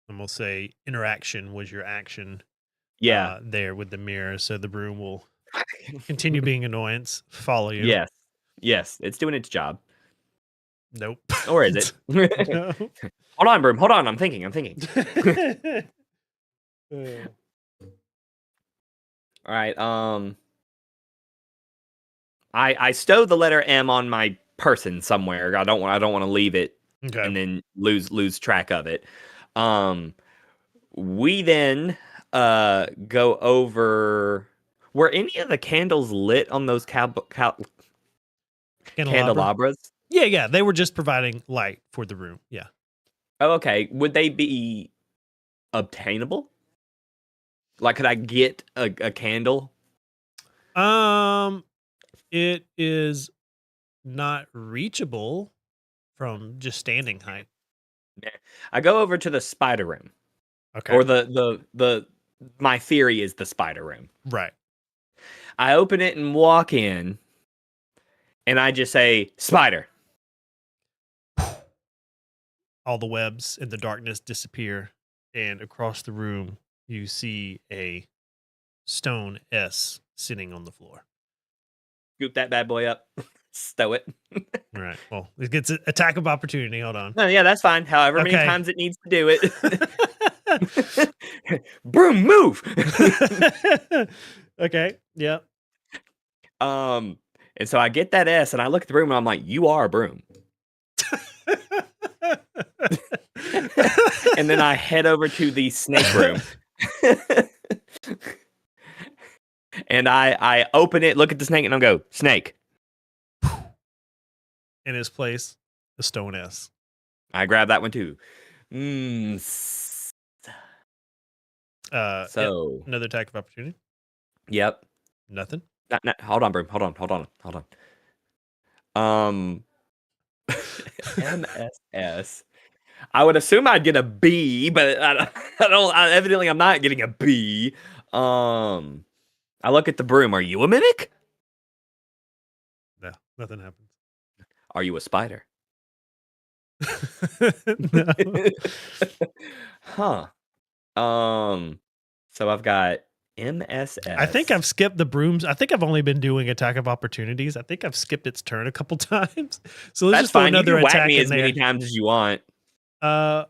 And we'll say interaction was your action Yeah. there with the mirror. So the broom will continue being annoyance, follow you. Yes. Yes, it's doing its job. Nope. Or is it? No. Hold on, broom. Hold on. I'm thinking. Uh, All right. I stow the letter M on my person somewhere. I don't want to leave it okay. and then lose track of it. Um, we then go over. Were any of the candles lit on those Candelabra. candelabras? Yeah, yeah. They were just providing light for the room. Yeah. Oh, okay. Would they be obtainable? Like, could I get a candle? Um, it is not reachable from just standing height. Nah. I go over to the spider room, Okay. or the. My theory is the spider room. Right. I open it and walk in, and I just say spider. all the webs in the darkness disappear, and across the room you see a stone S sitting on the floor. Scoop that bad boy up. Stow it. All right. Well, it gets an attack of opportunity. Hold on. No, yeah, that's fine. However many Okay. times it needs to do it. Broom, move. Okay. Yeah. And so I get that S and I look at the broom and I'm like, you are a broom. And then I head over to the snake room. And I open it, look at the snake, and I'll go, snake. In his place, the stone S. I grab that one too. Yep, So another attack of opportunity. Yep. Nothing. Hold on, broom. Hold on. MSS. I would assume I'd get a B, but evidently I'm not getting a B. I look at the broom. Are you a mimic? No, nothing happens. Are you a spider? No. Huh. So I've got MSS. I think I've skipped the brooms. I think I've only been doing attack of opportunities. I think I've skipped its turn a couple times. So let's That's just throw fine. You another can whack attack me in as there. many times as you want. Oh,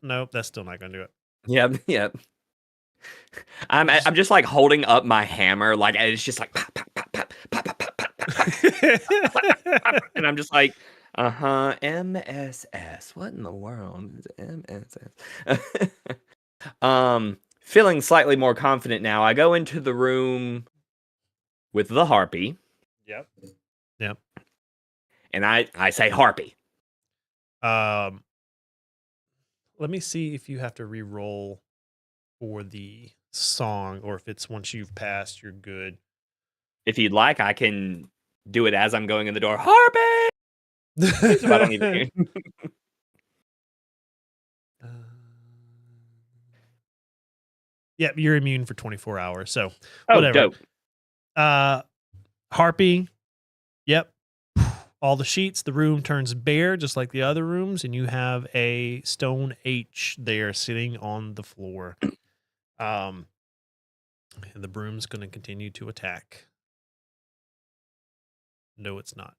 no, that's still not gonna do it. Yep. I'm just like holding up my hammer, like it's just like pop, pop, pop, pop, pop, pop, pop, pop, pop, pop, and I'm just like, MSS. What in the world is MSS? Feeling slightly more confident now, I go into the room with the harpy. Yep. And I say harpy. Let me see if you have to re-roll for the song, or if it's once you've passed, you're good. If you'd like, I can do it as I'm going in the door. Harpy! So I don't even hear. Yep, you're immune for 24 hours. So whatever. Dope. Harpy. Yep. All the sheets, the room turns bare just like the other rooms, and you have a stone H there sitting on the floor. And the broom's going to continue to attack. No, it's not.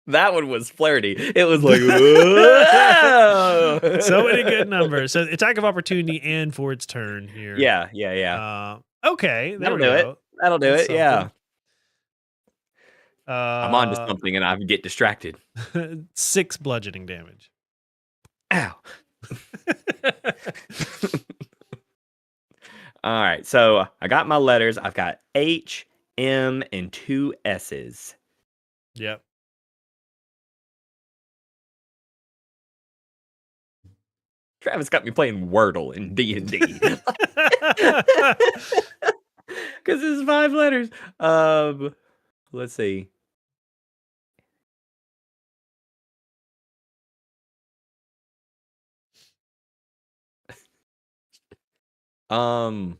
That one was flirty. It was like, whoa! So many good numbers. So attack of opportunity and for its turn here. Yeah. Okay, there That'll we do go. it. That'll do That's it. Yeah. something. I'm onto something and I get distracted. 6 bludgeoning damage. Ow. All right. So I got my letters. I've got H, M, and 2 S's. Yep. Travis got me playing Wordle in D&D. Because it's 5 letters. Let's see. I'm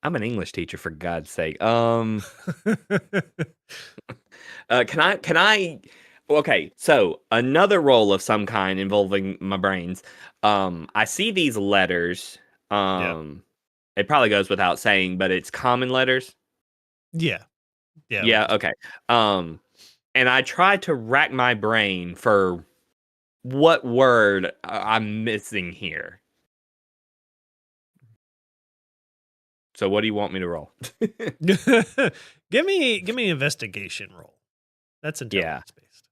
an English teacher, for God's sake. Can I okay, so another roll of some kind involving my brains. I see these letters. It probably goes without saying, but it's common letters. Yeah. Okay. And I try to rack my brain for what word I'm missing here. So what do you want me to roll? Give me an investigation roll. That's intelligence based.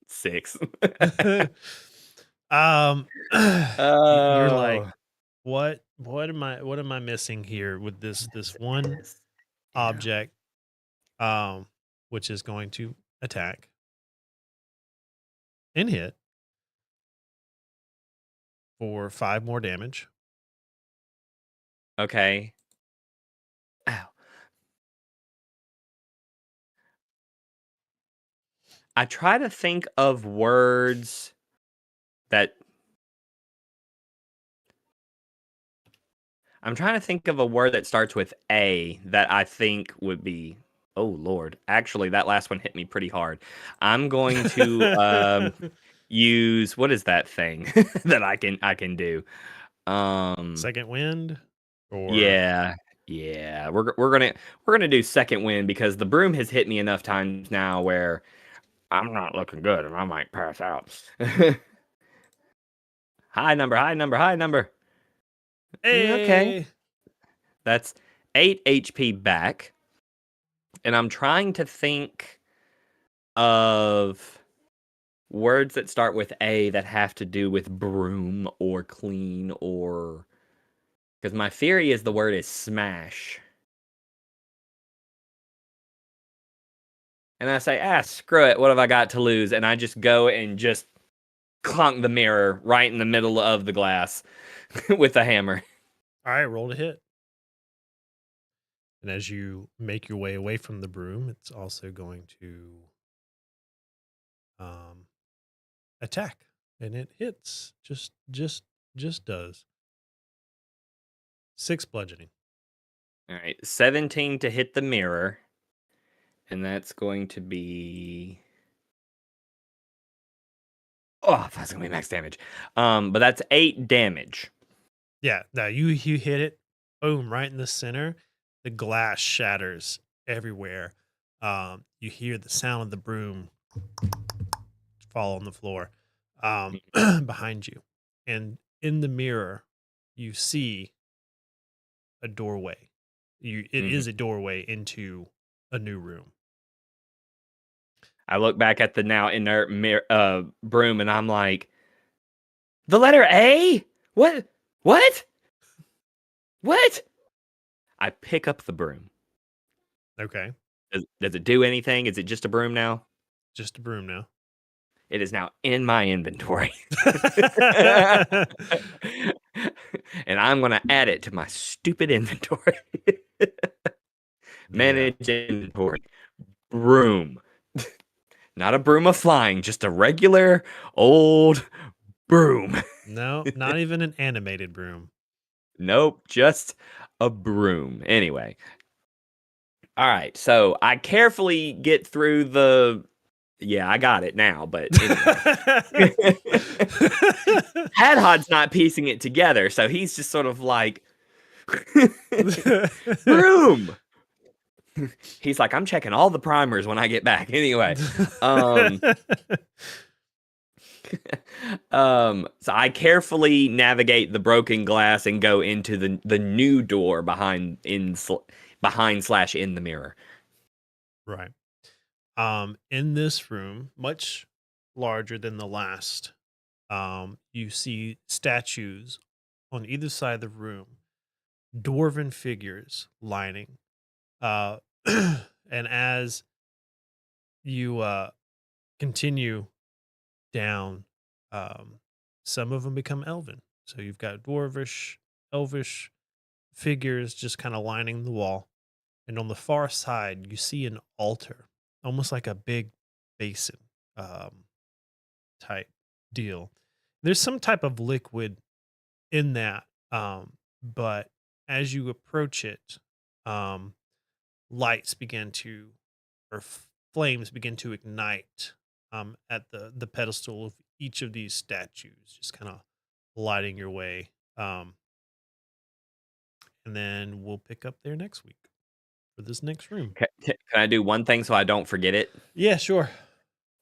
6. You're like, what am I missing here with this one object, which is going to attack and hit for 5 more damage. Okay. Ow. I try to think of words that I'm trying to think of a word that starts with A that I think would be Oh Lord. Actually, that last one hit me pretty hard. I'm going to use what is that thing that I can do? Second wind, or Yeah. Yeah. We're gonna do second wind because the broom has hit me enough times now where I'm not looking good and I might pass out. High number, high number, high number. Okay. hey, That's 8 HP back. And I'm trying to think of words that start with A that have to do with broom or clean or. Because my theory is the word is smash. And I say, screw it. What have I got to lose? And I just go and just clunk the mirror right in the middle of the glass with a hammer. all right, roll to hit. And as you make your way away from the broom, it's also going to attack, and it hits. Just does 6 bludgeoning. All right. 17 to hit the mirror. And that's going to be. Oh, that's going to be max damage. But that's 8 damage. Yeah, now you hit it, boom, right in the center. The glass shatters everywhere. You hear the sound of the broom fall on the floor behind you, and in the mirror, you see a doorway. It is a doorway into a new room. I look back at the now inert broom and I'm like, the letter A? What? What? What? I pick up the broom. Okay, Does it do anything? Is it just a broom now? just a broom now. It is now in my inventory. And I'm going to add it to my stupid inventory. Manage inventory. Broom. Not a broom of flying, just a regular old broom. No, not even an animated broom. Nope, just a broom. Anyway. All right, so I carefully get through the. Yeah, I got it now, but anyway. Hadhod's not piecing it together, so he's just sort of like, broom. He's like, I'm checking all the primers when I get back. Anyway, so I carefully navigate the broken glass and go into the new door behind slash in the mirror. Right. In this room, much larger than the last, you see statues on either side of the room, dwarven figures lining. Uh, and as you continue down, some of them become elven. So you've got dwarvish, elvish figures just kind of lining the wall. And on the far side, you see an altar, almost like a big basin type deal. There's some type of liquid in that, but as you approach it, um, lights begin to, or flames begin to ignite at the pedestal of each of these statues, just kind of lighting your way. And then we'll pick up there next week for this next room. Can I do one thing so I don't forget it? Yeah, sure.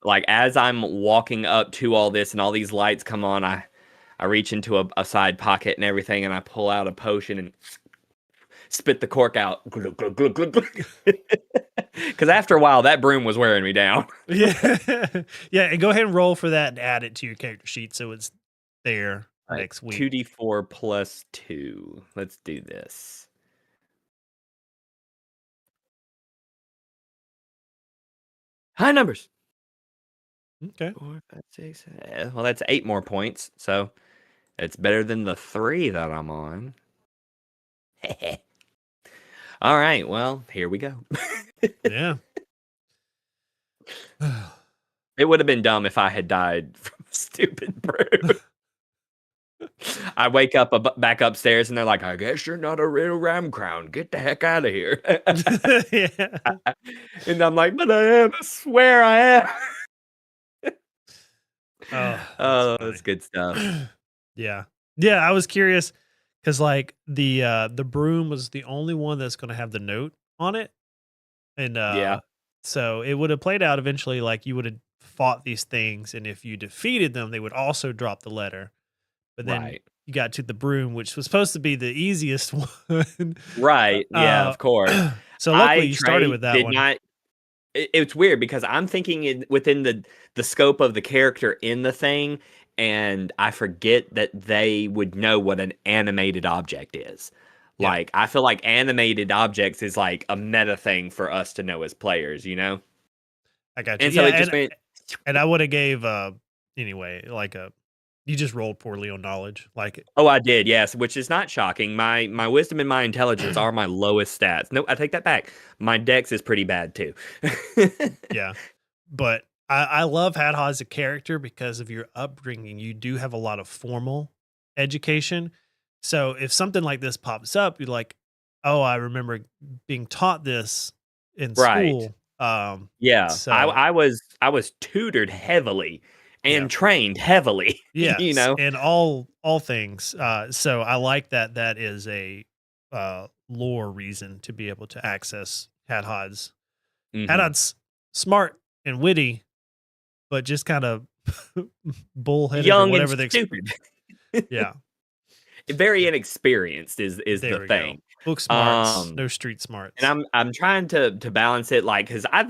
Like as I'm walking up to all this and all these lights come on, I reach into a side pocket and everything, and I pull out a potion and spit the cork out. Because after a while, that broom was wearing me down. Yeah. Yeah. And go ahead and roll for that and add it to your character sheet so it's there next week. 2d4 plus 2. Let's do this. High numbers. Okay. 4, 5, 6. Well, that's 8 more points. So it's better than the 3 that I'm on. All right. Well, here we go. Yeah. It would have been dumb if I had died from stupid broom. I wake up back upstairs, and they're like, "I guess you're not a real Ramcrown. Get the heck out of here." Yeah. And I'm like, "But I am. I swear I am." Oh, that's Oh, funny. that's good stuff. Yeah. Yeah, I was curious because like the broom was the only one that's gonna have the note on it. And Yeah, so it would have played out eventually like you would have fought these things, and if you defeated them, they would also drop the letter. But then right. you got to the broom, which was supposed to be the easiest one. Right, yeah, uh of course. so luckily I you started Trey with that did one. not it's weird because I'm thinking within the scope of the character in the thing, and I forget that they would know what an animated object is. Yeah, Like, I feel like animated objects is like a meta thing for us to know as players, you know? I got you. And so Yeah, it just went, and I would have gave anyway, like a you just rolled poorly on knowledge. Like "Oh, I did, yes," which is not shocking. My wisdom and my intelligence are my lowest stats. Nope, I take that back. My dex is pretty bad too. yeah. But I love Hadha as a character because of your upbringing. You do have a lot of formal education. So if something like this pops up, you're like, oh, I remember being taught this in Right. school. Yeah, So I was tutored heavily yeah. and trained heavily, you Yes. know? And all things. So I like that that is a lore reason to be able to access Hadhod's. Mhm. Hadhod's smart and witty, but just kind of bullheaded or Young and whatever the stupid. yeah, Very inexperienced is there the we go. thing. Book smarts, Um, no street and smarts. I'm trying to balance it, like, 'cause I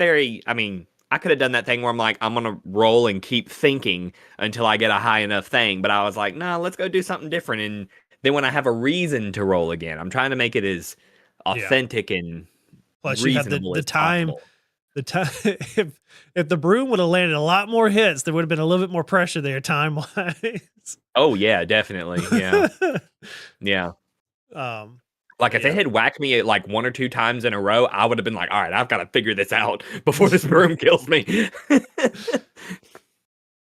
mean, I coulda done that thing where I'm like, "I'm gonna roll and keep thinking until I get a high enough thing," but I was like, "No, let's go do something different," and then when I have a reason to roll again, I'm trying to make it as Yeah. authentic and Plus you have reasonable the as time possible. the time if the broom would have landed a lot more hits, there would have been a little bit more pressure there time wise. Oh, yeah, definitely, yeah. Yeah. Like, But if it yeah. had whacked me, like, 1 or 2 times in a row, I would've been like, "Alright, I've gotta figure this out before this broom kills me."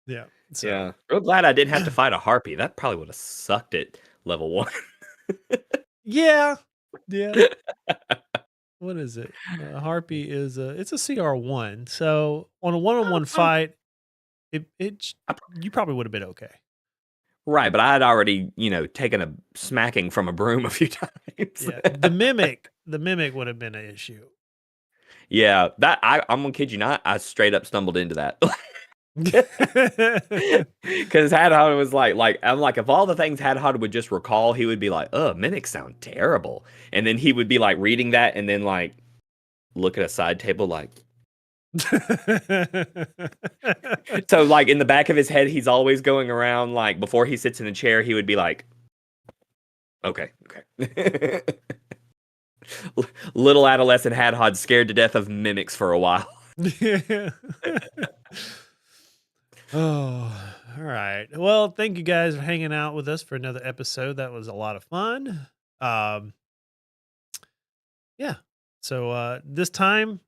Yeah. So Yeah. Real glad I didn't have to fight a harpy. That probably would've sucked at level 1. yeah. Yeah. What is it? Harpy is it's a CR1. So on a one-on-one fight, it you probably would have been okay. Right, but I had already, taken a smacking from a broom a few times. Yeah, the mimic would have been an issue. Yeah, I'm gonna kid you not, I straight up stumbled into that. 'Cause Hadhod was I'm like, if all the things Hadhod would just recall, he would be like, "Ugh, mimics sound terrible." And then he would be, like, reading that and then, like, look at a side table like so, like, in the back of his head, he's always going around, like, before he sits in a chair, he would be like, "Okay, okay." Little adolescent Hadhod scared to death of mimics for a while. Oh, all right. Well, thank you guys for hanging out with us for another episode. That was a lot of fun. Um, yeah. So this time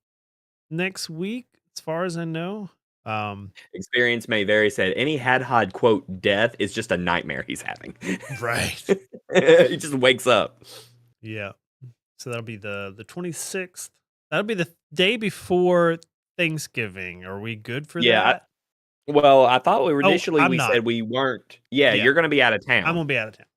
next week, as far as I know, um, Experience may vary said, "Any Hadhod, quote, death is just a nightmare he's having." right. He just wakes up. Yeah. So that'll be the 26th. That'll be the day before Thanksgiving. Are we good for Yeah, that? well, I thought Oh, I'm we not. said we weren't. Yeah, Yeah, you're gonna be out of I'm town. gonna be out of town.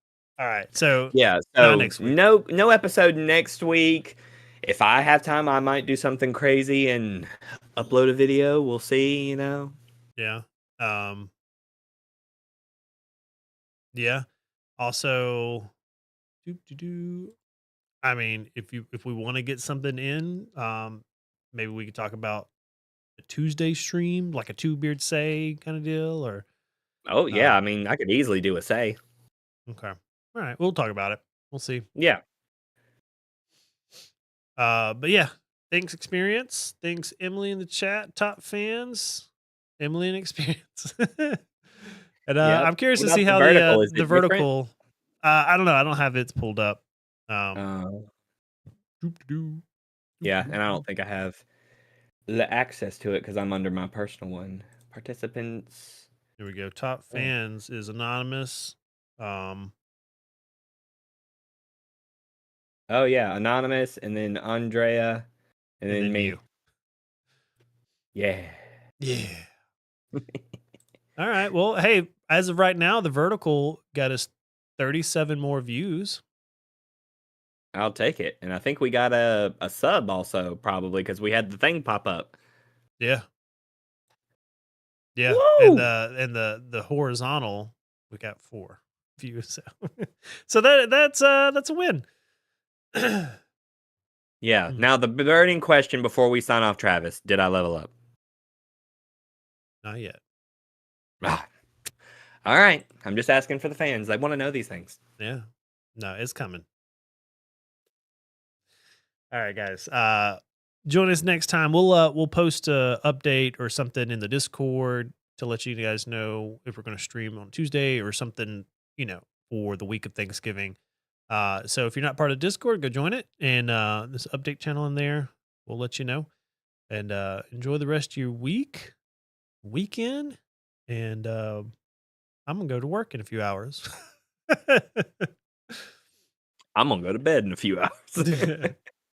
All right. So Yeah, not so next week. no episode next week. If I have time, I might do something crazy and upload a video. We'll see. Yeah. Um, yeah. Also, I mean, if we want to get something in, maybe we could talk about a Tuesday stream, like a two beard say kind of deal, or Oh, yeah, I mean, I could easily do a say. okay. All right, we'll talk about it. We'll see. Yeah. But yeah, thanks experience. Thanks Emily in the chat. Top fans, Emily and experience. And Yep. I'm curious What to about see the how vertical? Is the it different? vertical. I don't know. I don't have it pulled up. Um, Uh, doop-de-doo, yeah, and I doop-de-doo-doo. don't think I have the access to it because I'm under my personal one. Participants. Here we go. Top uh, fans is anonymous. Um, Oh yeah, Anonymous, and then Andrea, and and then then me. you. Yeah. Yeah. All right. Well, hey, as of right now, the vertical got us 37 more views. I'll take it. And I think we got a sub also, probably, because we had the thing pop up. Yeah. Yeah. And Woo! the horizontal, we got 4 views. So that's a win. Yeah. Mm, Now the burning question before we sign off, Travis, did I level up? Not yet. Ah. All right. I'm just asking for the fans. They want to know these things. Yeah. No, it's coming. All right, guys. Join us next time. We'll post a update or something in the Discord to let you guys know if we're going to stream on Tuesday or something, for the week of Thanksgiving. So if you're not part of Discord, go join it, and this update channel in there, we'll let you know. And enjoy the rest of your weekend, and I'm gonna go to work in a few hours. I'm going to go to bed in a few hours.